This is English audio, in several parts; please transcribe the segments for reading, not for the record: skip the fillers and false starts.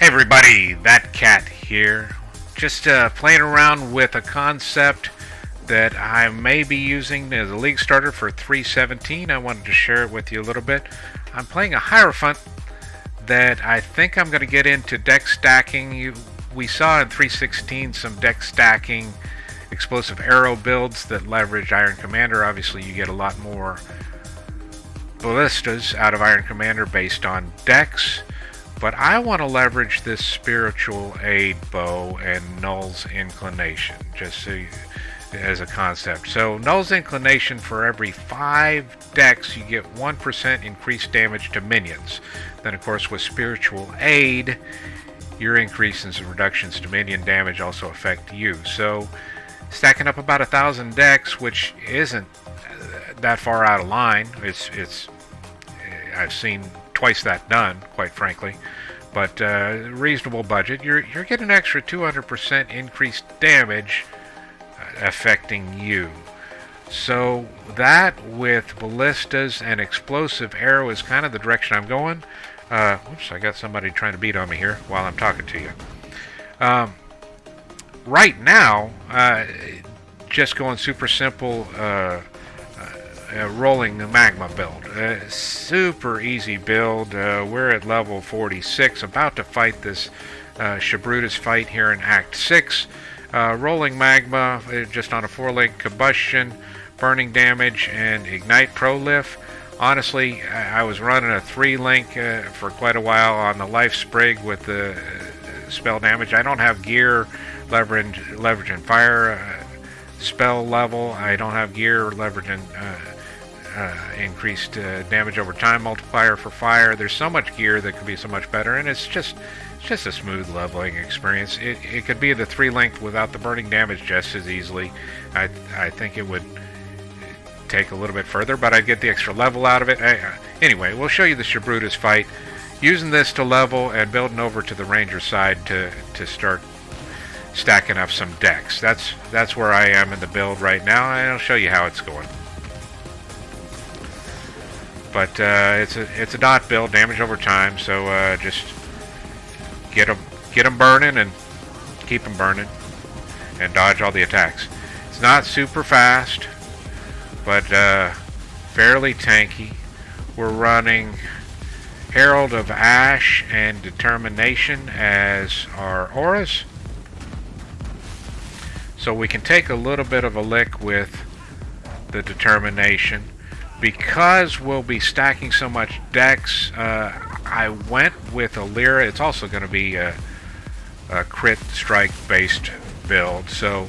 Hey everybody, that cat here. Just playing around with a concept that I may be using as a league starter for 317. I wanted to share it with you a little bit. I'm playing a Hierophant that I think I'm going to get into deck stacking. We saw in 316 some deck stacking explosive arrow builds that leverage Iron Commander. Obviously you get a lot more ballistas out of Iron Commander based on decks. But I want to leverage this spiritual aid bow and Null's inclination, just so as a concept. So Null's inclination, for every 5 decks, you get 1% increased damage to minions. Then, of course, with spiritual aid, your increases and reductions to minion damage also affect you. So stacking up about 1,000 decks, which isn't that far out of line. I've seen twice that done, quite frankly, but reasonable budget. You're getting an extra 200% increased damage affecting you. So that with ballistas and explosive arrow is kind of the direction I'm going. Oops, I got somebody trying to beat on me here while I'm talking to you. Right now, just going super simple. Rolling the Magma build. Super easy build. We're at level 46, about to fight this Shabrutus fight here in Act 6. Rolling Magma, just on a 4-link combustion, burning damage, and ignite prolif. Honestly, I was running a 3-link for quite a while on the life sprig with the spell damage. I don't have gear leveraging fire spell level. I don't have gear leveraging increased damage over time multiplier for fire. There's so much gear that could be so much better, and it's just a smooth leveling experience. It could be the 3-link without the burning damage just as easily. I think it would take a little bit further, but I'd get the extra level out of it. Anyway, we'll show you the Shabrutus fight, using this to level and building over to the ranger side to start stacking up some decks. That's where I am in the build right now, and I'll show you how it's going. But it's a dot build, damage over time, so just get them burning and keep them burning and dodge all the attacks. It's not super fast, but fairly tanky. We're running Herald of Ash and Determination as our auras, so we can take a little bit of a lick with the Determination. Because we'll be stacking so much decks, I went with a Lyra. It's also going to be a crit strike based build, so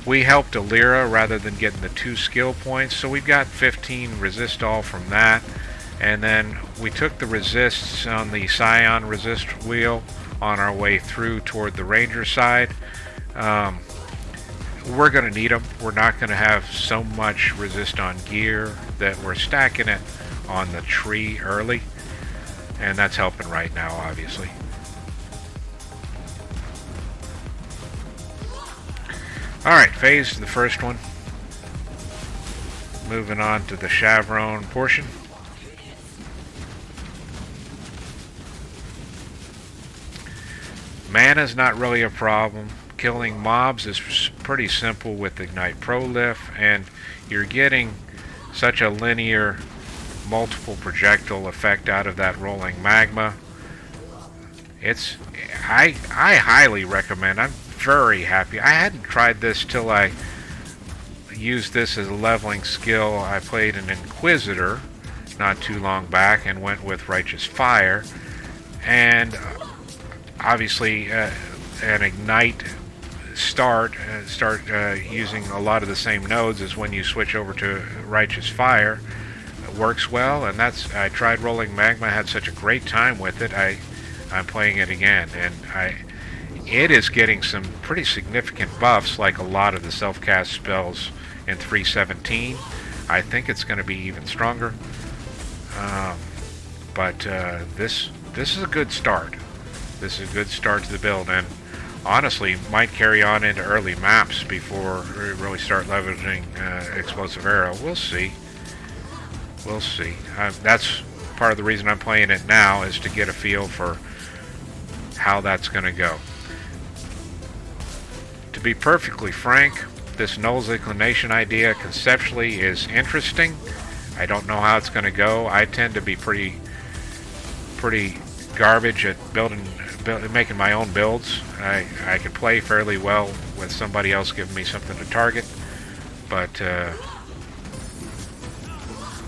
we helped a Lyra rather than getting the 2 skill points, so we've got 15 resist all from that. And then we took the resists on the Scion resist wheel on our way through toward the ranger side. We're going to need them. We're not going to have so much resist on gear that we're stacking it on the tree early, and that's helping right now, obviously. Alright, phase the first one. Moving on to the Chevron portion. Mana's not really a problem. Killing mobs is pretty simple with Ignite Prolif, and you're getting such a linear multiple projectile effect out of that rolling magma. I highly recommend. I'm very happy. I hadn't tried this till I used this as a leveling skill. I played an Inquisitor not too long back and went with Righteous Fire, and obviously an Ignite start using a lot of the same nodes as when you switch over to Righteous Fire. It works well, and I tried rolling Magma, had such a great time with it. I'm playing it again, and it is getting some pretty significant buffs, like a lot of the self-cast spells in 317. I think it's going to be even stronger, but this is a good start. This is a good start to the build, and honestly might carry on into early maps before we really start leveraging Explosive Arrow. We'll see. That's part of the reason I'm playing it now, is to get a feel for how that's going to go. To be perfectly frank, this null's inclination idea conceptually is interesting. I don't know how it's going to go. I tend to be pretty garbage at making my own builds. I can play fairly well with somebody else giving me something to target, but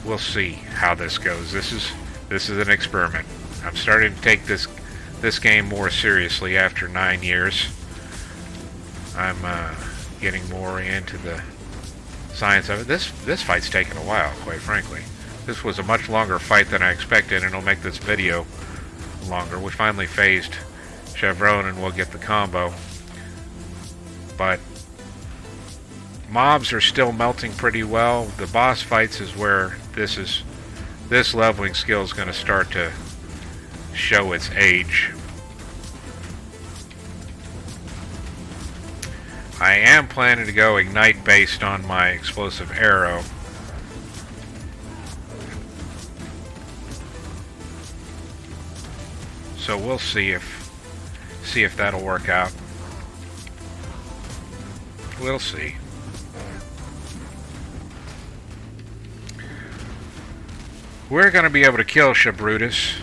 we'll see how this goes. This is an experiment. I'm starting to take this game more seriously after 9 years. I'm getting more into the science of it. This fight's taken a while, quite frankly. This was a much longer fight than I expected, and it'll make this video longer. We finally phased Chevron, and we'll get the combo. But mobs are still melting pretty well. The boss fights is where this leveling skill is going to start to show its age. I am planning to go ignite based on my explosive arrow. So we'll see if that'll work out. We'll see. We're going to be able to kill Shabrutus.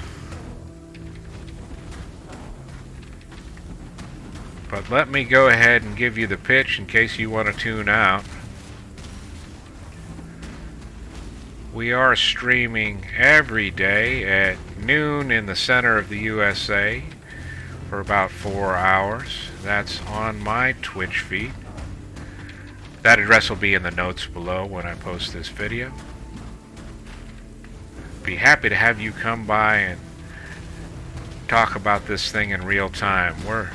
But let me go ahead and give you the pitch in case you want to tune out. We are streaming every day at noon in the center of the USA for about 4 hours. That's on my Twitch feed. That address will be in the notes below when I post this video. Be happy to have you come by and talk about this thing in real time. We're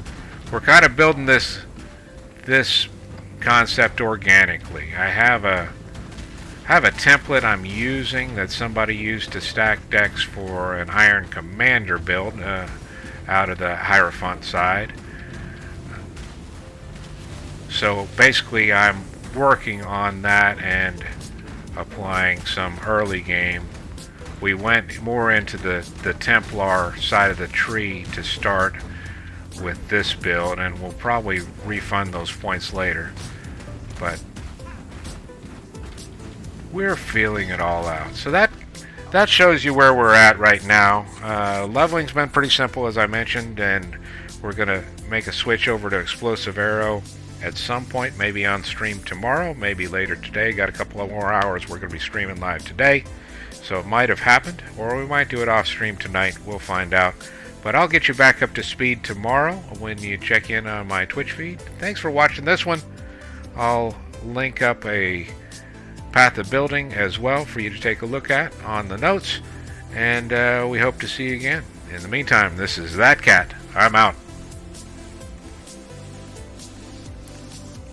kind of building this concept organically. I have a template I'm using that somebody used to stack decks for an Iron Commander build out of the Hierophant side. So basically I'm working on that and applying some early game. We went more into the Templar side of the tree to start with this build, and we'll probably refund those points later. But we're feeling it all out. So that shows you where we're at right now. Leveling's been pretty simple, as I mentioned, and we're going to make a switch over to Explosive Arrow at some point, maybe on stream tomorrow, maybe later today. Got a couple of more hours. We're going to be streaming live today, so it might have happened, or we might do it off stream tonight. We'll find out. But I'll get you back up to speed tomorrow when you check in on my Twitch feed. Thanks for watching this one. I'll link up a path of building as well for you to take a look at on the notes. And we hope to see you again. In the meantime, this is That Cat. I'm out.